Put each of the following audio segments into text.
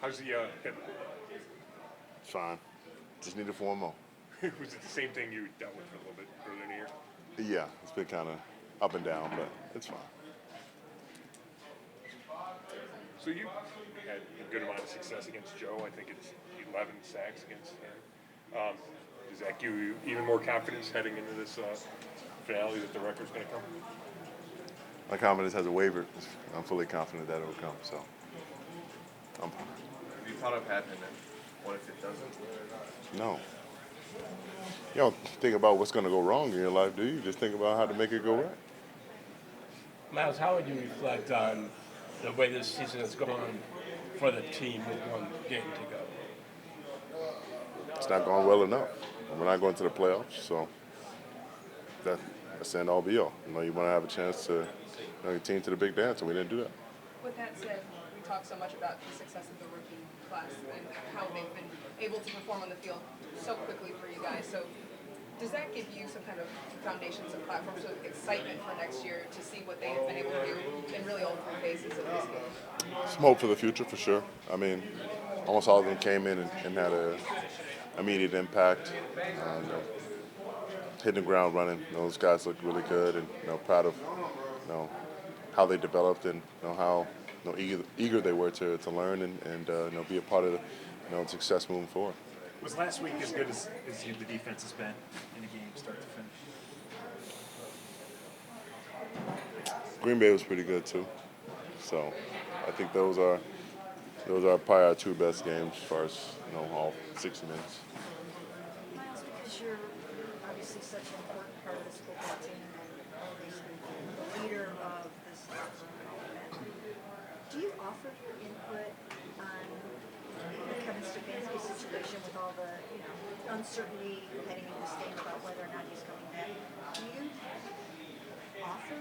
How's the hip? It's fine. Just need it for one more. Was it the same thing you dealt with for a little bit earlier in the year? Yeah, it's been kind of up and down, but it's fine. So you had a good amount of success against Joe. I think it's 11 sacks against him. Does that give you even more confidence heading into this finale that the record's going to come? My confidence hasn't wavered. I'm fully confident that it will come. So I'm fine. Have you thought of having it? What if it doesn't? No. You don't think about what's going to go wrong in your life, do you? Just think about how to make it go right. Myles, how would you reflect on the way this season has gone for the team with one game to go? It's not going well enough. We're not going to the playoffs, so that's the end all be all. You want to have a chance to your team to the big dance, and we didn't do that. With that said, we talk so much about the success of the rookie class and how they've been able to perform on the field so quickly for you guys. So does that give you some kind of foundation, some platform, some excitement for next year to see what they've been able to do in really all three phases of this game? Some hope for the future, for sure. I mean, almost all of them came in and had a immediate impact. Hitting the ground running. Those guys look really good, and proud of how they developed and how eager they were to learn and be a part of the success moving forward. Was last week as good as the defense has been in a game, start to finish? Green Bay was pretty good too, so I think those are probably our two best games as far as all 60 minutes. Myles, because you're obviously such an important part of this football team and obviously the leader of this locker room and all of that, do you offer your input on the Kevin Stefanski situation with all the uncertainty heading into this game about whether or not he's coming back? Do you offer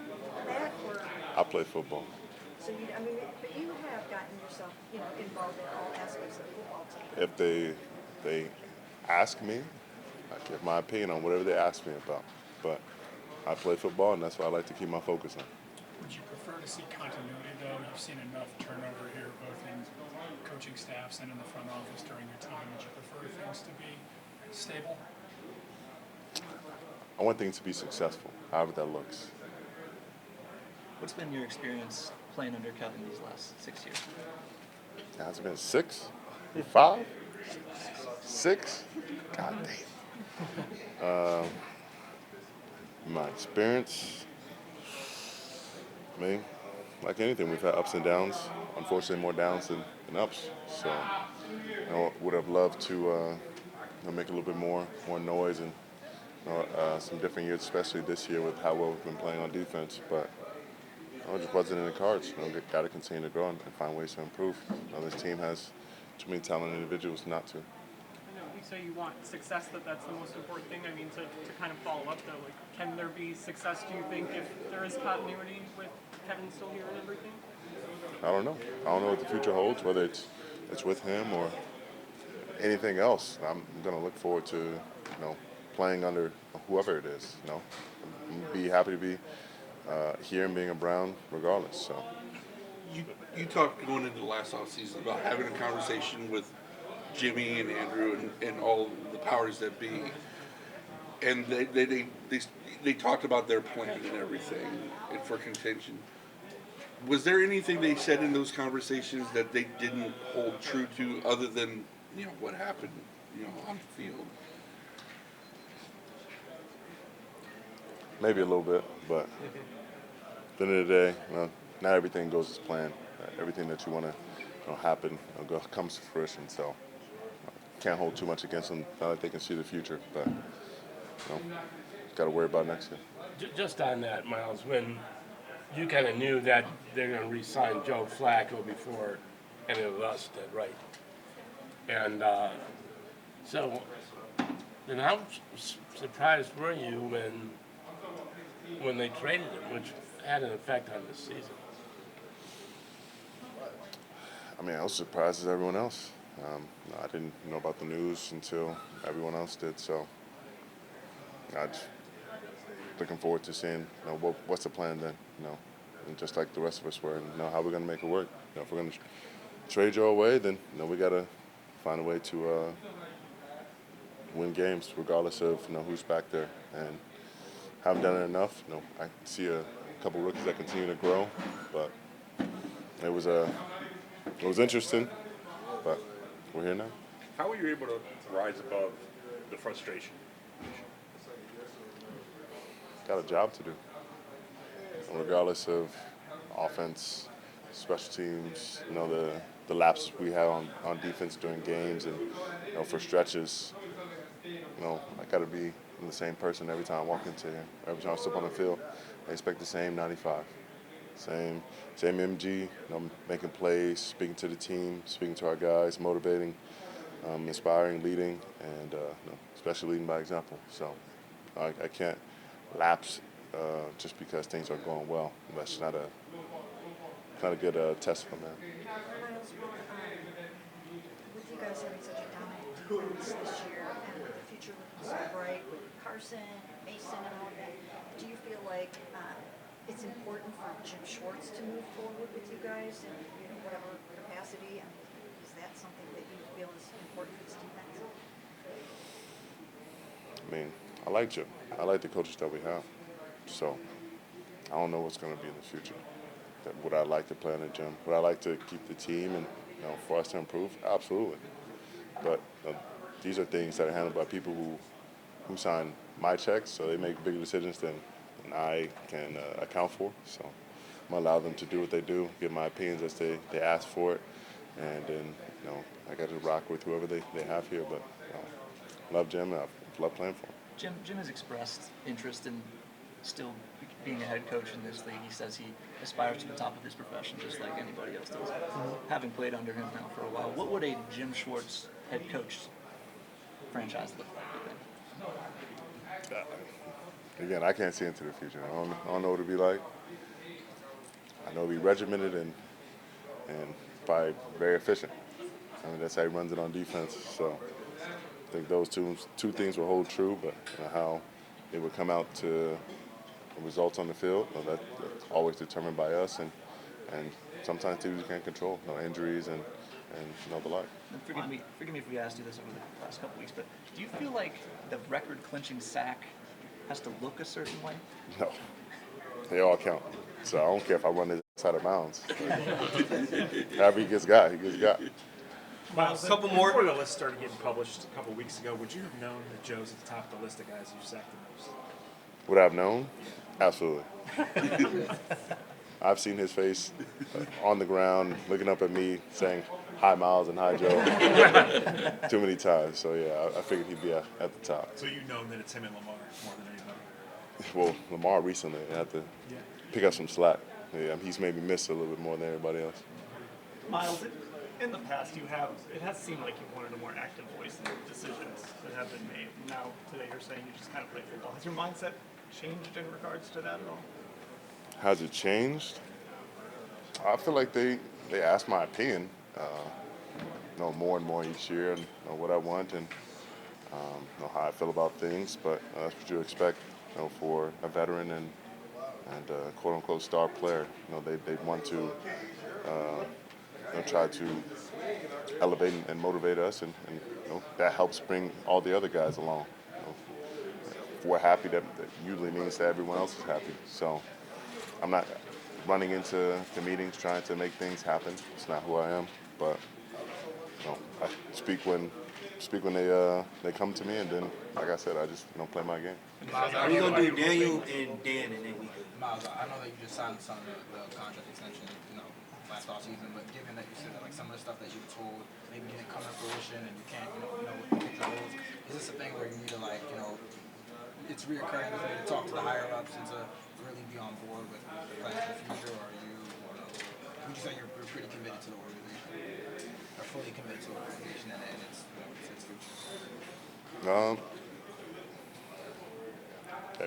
that, or I play football. so but you have gotten yourself involved in all aspects of the football team. If they ask me, I give my opinion on whatever they ask me about. But I play football, and that's what I like to keep my focus on. Would you prefer to see continuity, though? You've seen enough turnover here, both in coaching staffs and in the front office during your time. Would you prefer things to be stable? I want things to be successful, however that looks. What's been your experience playing under Kevin these last 6 years? Has it been 6? 5? 6? God damn. My experience, like anything, we've had ups and downs. Unfortunately, more downs than ups. So I would have loved to make a little bit more noise and some different years, especially this year with how well we've been playing on defense. But it just wasn't in the cards. Got to continue to grow and find ways to improve. This team has too many talented individuals not to. I know you say you want success, that's the most important thing. I mean, to kind of follow up though, like, can there be success, do you think, if there is continuity with Kevin still here and everything? I don't know. I don't know what the future holds, whether it's with him or anything else. I'm going to look forward to, playing under whoever it is. I'm be happy to be here and being a Brown regardless. So. You talked going into the last offseason about having a conversation with Jimmy and Andrew and all the powers that be, and they talked about their plan and everything and for contention. Was there anything they said in those conversations that they didn't hold true to, other than what happened on the field? Maybe a little bit, but at the end of the day, not everything goes as planned. Everything that you want to happen comes to fruition. So can't hold too much against them. Not that they can see the future, but got to worry about next year. Just on that, Myles, when you kind of knew that they're going to re-sign Joe Flacco before any of us did, right? And so then how surprised were you when they traded him, which had an effect on this season? I was surprised as everyone else. I didn't know about the news until everyone else did, so I'm looking forward to seeing what's the plan then, and just like the rest of us were, and how we're going to make it work. If we're going to trade Joe away, then we got to find a way to win games, regardless of who's back there. And haven't done it enough. I see a couple rookies that continue to grow, but it was interesting. But we're here now. How were you able to rise above the frustration? Got a job to do, regardless of offense, special teams. The lapses we have on defense during games, and for stretches. I got to be the same person every time I walk into here. Every time I step on the field, I expect the same 95, same MG. Making plays, speaking to the team, speaking to our guys, motivating, inspiring, leading, and especially leading by example. So I can't lapse just because things are going well. That's not a good test for me. Myles, with you guys having such a dominant defense this year and with the future looking so bright with Carson and Mason and all of that, do you feel like it's important for Jim Schwartz to move forward with you guys in whatever capacity? I mean, is that something that you feel is important for this defense? I mean, I like Jim. I like the coaches that we have. So I don't know what's going to be in the future. Would I like to play under Jim? Would I like to keep the team and for us to improve? Absolutely. But these are things that are handled by people who sign my checks, so they make bigger decisions than I can account for. So I'm gonna allow them to do what they do, give my opinions as they ask for it, and then I got to rock with whoever they have here. But love Jim, and I love playing for him. Jim has expressed interest in still being a head coach in this league. He says he aspires to the top of his profession just like anybody else does. Having played under him now for a while, what would a Jim Schwartz head coach franchise look like, you think? Again, I can't see into the future. I don't know what it'll be like. I know it'll be regimented and probably very efficient. I mean, that's how he runs it on defense. So I think those two things will hold true, but how it would come out to results on the field, that's always determined by us, and sometimes things you can't control, injuries and the like. Forgive me if we asked you this over the last couple weeks, but do you feel like the record-clinching sack has to look a certain way? No, they all count. So I don't care if I run this outside of bounds. However he gets got, he gets got. Myles, a couple more. Before the list started getting published a couple weeks ago, would you have known that Joe's at the top of the list of guys you've sacked the most? Would I have known? Absolutely. I've seen his face on the ground, looking up at me, saying, "Hi, Myles," and "Hi, Joe," too many times. So, yeah, I figured he'd be at the top. So you know that it's him and Lamar more than anybody? Well, Lamar recently had to pick up some slack. Yeah, he's made me miss a little bit more than everybody else. Myles, in the past, it has seemed like you've wanted a more active voice in the decisions that have been made. Now, today you're saying you just kind of play football. Has your mindset changed in regards to that at all? Has it changed? I feel like they ask my opinion, more and more each year, and what I want and how I feel about things. But that's what you expect, for a veteran and quote unquote star player. They want to try to elevate and motivate us, and that helps bring all the other guys along. If we're happy, that usually means that everyone else is happy. So I'm not running into the meetings trying to make things happen. It's not who I am. But I speak when they come to me, and then, like I said, I just play my game. Myles, are you gonna do Daniel and Dan, and then we go? Myles, I know that you just signed some of the contract extension, last off season, but given that you said that some of the stuff that you were told maybe didn't come to fruition, and you can't, know what the picture holds, is this a thing where you need to it's reoccurring, you need to talk to the higher ups and to really be on board with the plans for the future, or would you say you're pretty committed to the organization, or fully committed to the organization and its future?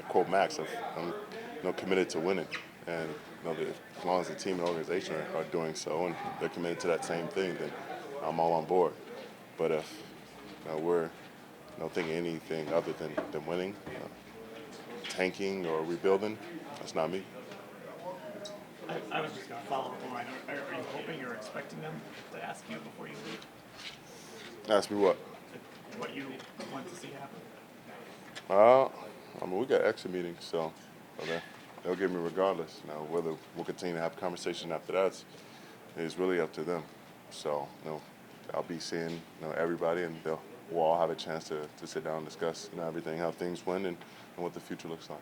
Quote Max, I'm committed to winning, and as long as the team and organization are doing so, and they're committed to that same thing, then I'm all on board. But if we're thinking anything other than winning, tanking or rebuilding, that's not me. I was just going to follow up the line. Are you hoping or expecting them to ask you before you leave Ask me what? what you want to see happen? I mean, we got extra meetings, so they'll give me regardless. Now, whether we'll continue to have a conversation after that is really up to them. So, I'll be seeing everybody, and we'll all have a chance to sit down and discuss everything, how things went, and what the future looks like.